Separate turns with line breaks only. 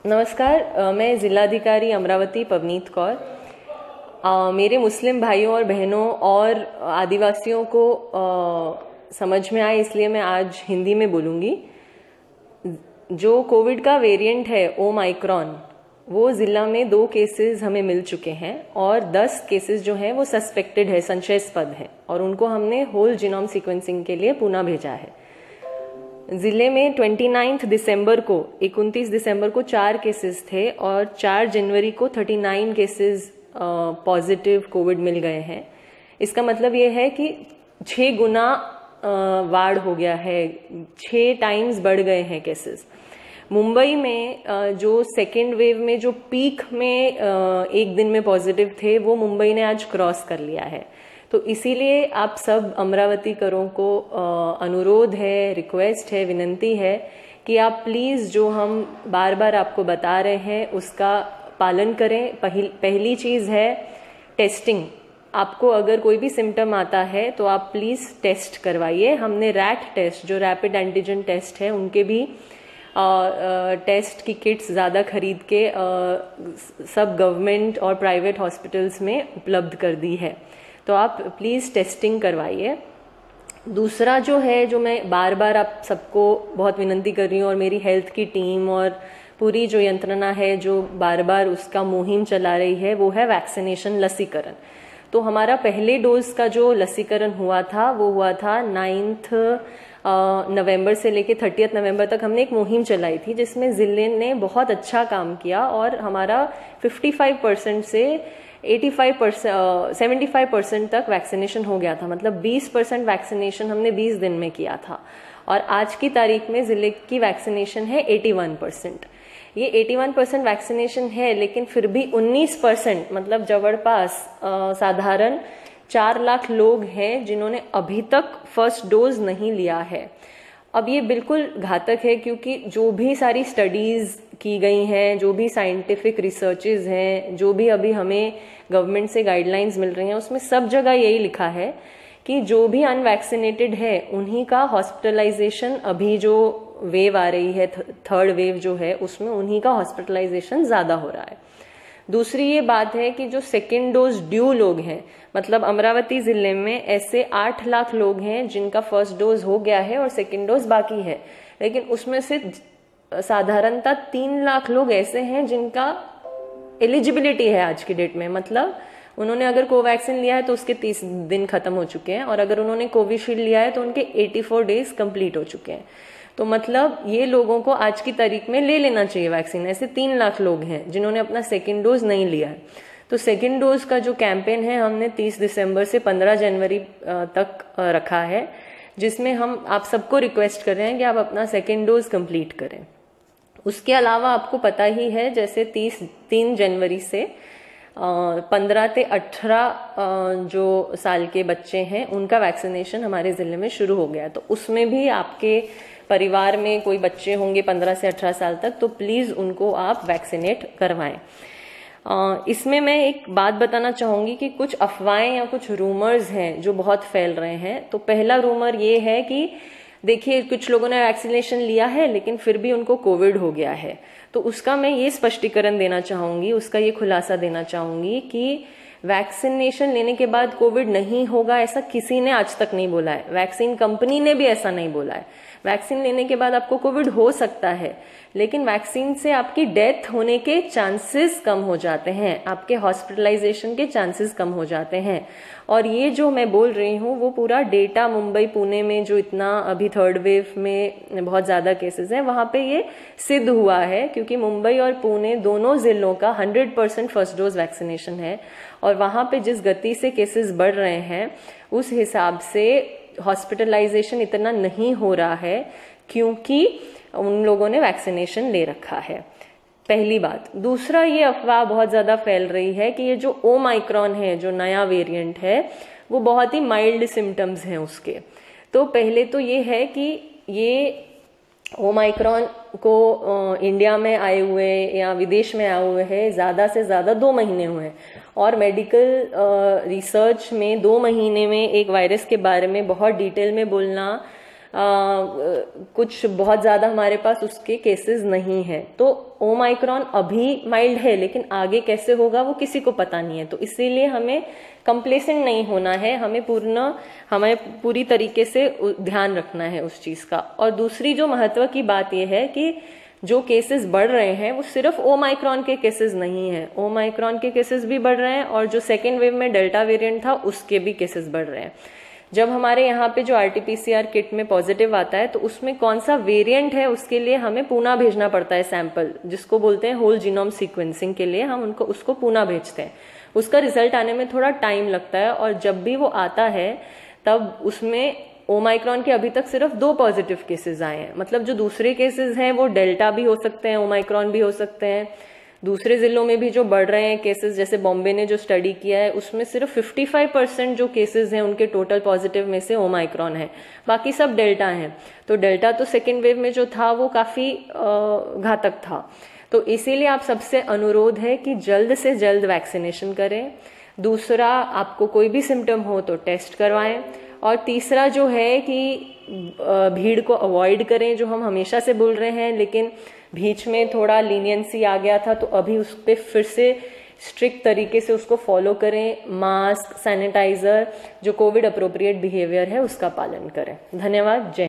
नमस्कार। मैं जिलाधिकारी अमरावती पवनीत कौर। मेरे मुस्लिम भाइयों और बहनों और आदिवासियों को समझ में आए इसलिए मैं आज हिंदी में बोलूँगी। जो कोविड का वेरिएंट है ओमाइक्रॉन, वो ज़िला में 2 केसेस हमें मिल चुके हैं और 10 केसेस जो हैं वो सस्पेक्टेड है, संशयास्पद है, और उनको हमने होल जीनोम सीक्वेंसिंग के लिए पुणे भेजा है। जिले में 29 दिसंबर को 4 केसेस थे और 4 जनवरी को 39 केसेस पॉजिटिव कोविड मिल गए हैं। इसका मतलब ये है कि 6 गुना वाढ़ हो गया है, 6 टाइम्स बढ़ गए हैं केसेस। मुंबई में जो सेकेंड वेव में जो पीक में एक दिन में पॉजिटिव थे, वो मुंबई ने आज क्रॉस कर लिया है। तो इसीलिए आप सब अमरावतीकरों को अनुरोध है, रिक्वेस्ट है, विनंती है कि आप प्लीज़ जो हम बार बार आपको बता रहे हैं उसका पालन करें। पहली चीज़ है टेस्टिंग। आपको अगर कोई भी सिम्टम आता है तो आप प्लीज़ टेस्ट करवाइए। हमने रैट टेस्ट, जो रैपिड एंटीजन टेस्ट है, उनके भी टेस्ट की किट्स ज़्यादा खरीद के सब गवर्नमेंट और प्राइवेट हॉस्पिटल्स में उपलब्ध कर दी है। तो आप प्लीज़ टेस्टिंग करवाइए। दूसरा जो है, जो मैं बार बार आप सबको बहुत विनंती कर रही हूँ और मेरी हेल्थ की टीम और पूरी जो यंत्रणा है जो बार बार उसका मुहिम चला रही है, वो है वैक्सीनेशन, लसीकरण। तो हमारा पहले डोज का जो लसीकरण हुआ था वो हुआ था 9 नवंबर से लेके 30 नवंबर तक हमने एक मुहिम चलाई थी, जिसमें जिले ने बहुत अच्छा काम किया और हमारा 55% से 75% तक वैक्सीनेशन हो गया था। मतलब 20% वैक्सीनेशन हमने 20 दिन में किया था और आज की तारीख में जिले की वैक्सीनेशन है 81%। ये 81% वैक्सीनेशन है, लेकिन फिर भी 19% मतलब जवड़पास साधारण 4 लाख लोग हैं जिन्होंने अभी तक फर्स्ट डोज नहीं लिया है। अब ये बिल्कुल घातक है, क्योंकि जो भी सारी स्टडीज़ की गई हैं, जो भी साइंटिफिक रिसर्चेज हैं, जो भी अभी हमें गवर्नमेंट से गाइडलाइंस मिल रही हैं, उसमें सब जगह यही लिखा है कि जो भी अनवैक्सीनेटेड है उन्हीं का हॉस्पिटलाइजेशन, अभी जो वेव आ रही है, थर्ड वेव जो है, उसमें उन्हीं का हॉस्पिटलाइजेशन ज़्यादा हो रहा है। दूसरी ये बात है कि जो सेकेंड डोज ड्यू लोग हैं, मतलब अमरावती जिले में ऐसे 8 लाख लोग हैं जिनका फर्स्ट डोज हो गया है और सेकेंड डोज बाकी है, लेकिन उसमें से साधारणतः 3 लाख लोग ऐसे हैं जिनका एलिजिबिलिटी है आज की डेट में। मतलब उन्होंने अगर कोवैक्सीन लिया है तो उसके 30 दिन खत्म हो चुके हैं, और अगर उन्होंने कोविशील्ड लिया है तो उनके 84 डेज कंप्लीट हो चुके हैं। तो मतलब ये लोगों को आज की तारीख में ले लेना चाहिए वैक्सीन। ऐसे 3 लाख लोग हैं जिन्होंने अपना सेकेंड डोज नहीं लिया है। तो सेकेंड डोज का जो कैंपेन है हमने 30 दिसंबर से 15 जनवरी तक रखा है, जिसमें हम आप सबको रिक्वेस्ट कर रहे हैं कि आप अपना सेकेंड डोज कंप्लीट करें। उसके अलावा आपको पता ही है, जैसे 3 जनवरी से 15 से 18 जो साल के बच्चे हैं उनका वैक्सीनेशन हमारे ज़िले में शुरू हो गया है। तो उसमें भी आपके परिवार में कोई बच्चे होंगे 15 से 18 साल तक, तो प्लीज़ उनको आप वैक्सीनेट करवाएं। इसमें मैं एक बात बताना चाहूँगी कि कुछ अफवाहें या कुछ रूमर्स हैं जो बहुत फैल रहे हैं। तो पहला रूमर ये है कि देखिए, कुछ लोगों ने वैक्सीनेशन लिया है लेकिन फिर भी उनको कोविड हो गया है। तो उसका मैं ये स्पष्टीकरण देना चाहूँगी, उसका ये खुलासा देना चाहूँगी कि वैक्सीनेशन लेने के बाद कोविड नहीं होगा ऐसा किसी ने आज तक नहीं बोला है। वैक्सीन कंपनी ने भी ऐसा नहीं बोला है। वैक्सीन लेने के बाद आपको कोविड हो सकता है, लेकिन वैक्सीन से आपकी डेथ होने के चांसेस कम हो जाते हैं, आपके हॉस्पिटलाइजेशन के चांसेस कम हो जाते हैं। और ये जो मैं बोल रही हूँ वो पूरा डेटा मुंबई पुणे में जो इतना अभी थर्ड वेव में बहुत ज़्यादा केसेस हैं, वहाँ पे ये सिद्ध हुआ है, क्योंकि मुंबई और पुणे दोनों जिलों का 100% फर्स्ट डोज वैक्सीनेशन है। और वहाँ पे जिस गति से केसेस बढ़ रहे हैं उस हिसाब से हॉस्पिटलाइजेशन इतना नहीं हो रहा है, क्योंकि उन लोगों ने वैक्सीनेशन ले रखा है। पहली बात। दूसरा, ये अफवाह बहुत ज़्यादा फैल रही है कि ये जो ओमाइक्रॉन है, जो नया वेरिएंट है, वो बहुत ही माइल्ड सिम्टम्स हैं उसके। तो पहले तो ये है कि ये ओमाइक्रॉन को इंडिया में आए हुए या विदेश में आए हुए हैं ज़्यादा से ज़्यादा 2 महीने हुए हैं, और मेडिकल रिसर्च में 2 महीने में एक वायरस के बारे में बहुत डिटेल में बोलना कुछ बहुत ज्यादा हमारे पास उसके केसेस नहीं है। तो ओमाइक्रॉन अभी माइल्ड है, लेकिन आगे कैसे होगा वो किसी को पता नहीं है। तो इसीलिए हमें कंप्लेसेंट नहीं होना है, हमें पूरी तरीके से ध्यान रखना है उस चीज का। और दूसरी जो महत्व की बात यह है कि जो केसेस बढ़ रहे हैं वो सिर्फ ओमाइक्रॉन के केसेस नहीं है, ओमाइक्रॉन के केसेस भी बढ़ रहे हैं और जो सेकेंड वेव में डेल्टा वेरिएंट था उसके भी केसेस बढ़ रहे हैं। जब हमारे यहाँ पे जो आरटीपीसीआर किट में पॉजिटिव आता है तो उसमें कौन सा वेरिएंट है उसके लिए हमें पुणे भेजना पड़ता है सैंपल, जिसको बोलते हैं होल जीनोम सीक्वेंसिंग के लिए हम उसको पुणे भेजते हैं। उसका रिजल्ट आने में थोड़ा टाइम लगता है और जब भी वो आता है तब उसमें ओमाइक्रॉन के अभी तक सिर्फ 2 पॉजिटिव केसेस आए हैं। मतलब जो दूसरे केसेस हैं वो डेल्टा भी हो सकते हैं, ओमाइक्रॉन भी हो सकते हैं। दूसरे जिलों में भी जो बढ़ रहे हैं केसेस, जैसे बॉम्बे ने जो स्टडी किया है उसमें सिर्फ 55% जो केसेस हैं उनके टोटल पॉजिटिव में से ओमाइक्रॉन है, बाकी सब डेल्टा हैं। तो डेल्टा तो सेकेंड वेव में जो था वो काफी घातक था। तो इसीलिए आप सबसे अनुरोध है कि जल्द से जल्द वैक्सीनेशन करें। दूसरा, आपको कोई भी सिम्टम हो तो टेस्ट करवाएं। और तीसरा जो है कि भीड़ को अवॉइड करें, जो हम हमेशा से बोल रहे हैं, लेकिन बीच में थोड़ा लीनियंसी आ गया था तो अभी उस पर फिर से स्ट्रिक्ट तरीके से उसको फॉलो करें। मास्क, सैनिटाइजर, जो कोविड अप्रोप्रिएट बिहेवियर है उसका पालन करें। धन्यवाद। जय